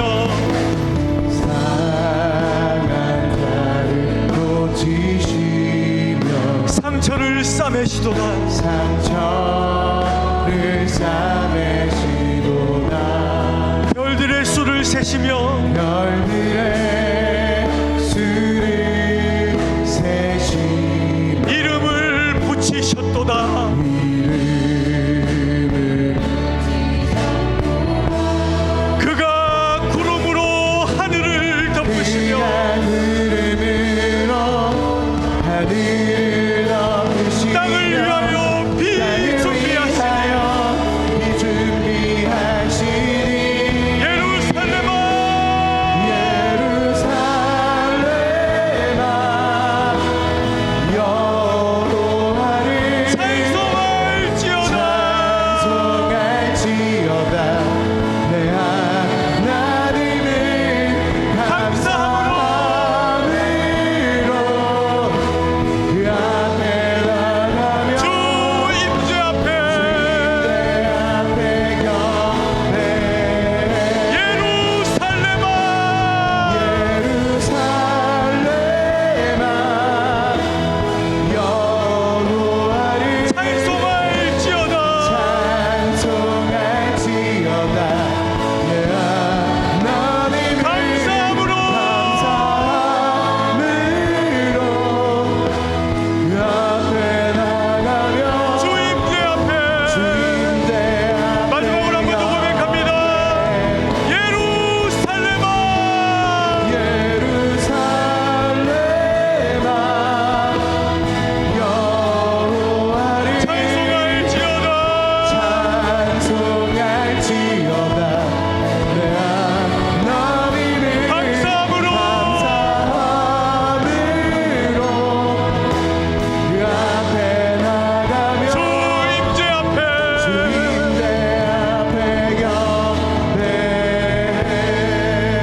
상한 자를 고치시며 상처를 싸매시도다. 상처를 싸매시도다. 별들의 수를 세시며 별들의 수를 세시며 이름을 붙이셨도다. 이름을 그가 구름으로 하늘을 덮으시며 구름으로 하늘을 덮으시며 땅을 위하여 비 준비하시니 예루살렘아 여호와를 찬송할지어다. 찬송할지어다. 내 하나님을 감사함으로 그 앞에 나가며 주 임재 앞에 예루살렘아 여호와를 찬송할지어다. 찬송할지어다. 내 하나님을 감사함으로 그 앞에 나가며 주 임재 앞에 주인대 마지막으로 한 번 더 고백합니다. 예루살렘아 여호와를 찬송할지어다. 찬송할지어다. 내 하나님을 감사함으로 그 앞에 나가며 주 임재 앞에 주인대 앞에 경배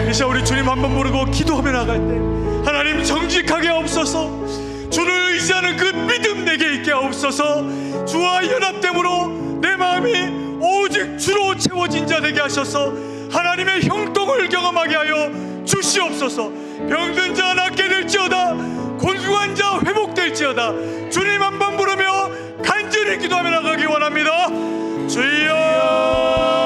이 시간 우리 주님 한번 부르고 기도하며 나갈 때 하나님 정직하게 하옵소서. 주를 의지하는 그 믿음 내게 있게 하옵소서. 주와 연합됨으로 내 마음이 오직 주로 채워진 자 되게 하셔서 하나님의 형통을 경험하게 하여 주시옵소서. 병든 자 낫게 될지어다. 곤궁한 자 회복될지어다. 주님 한번 부르며 간절히 기도하며 나가기 원합니다. 주여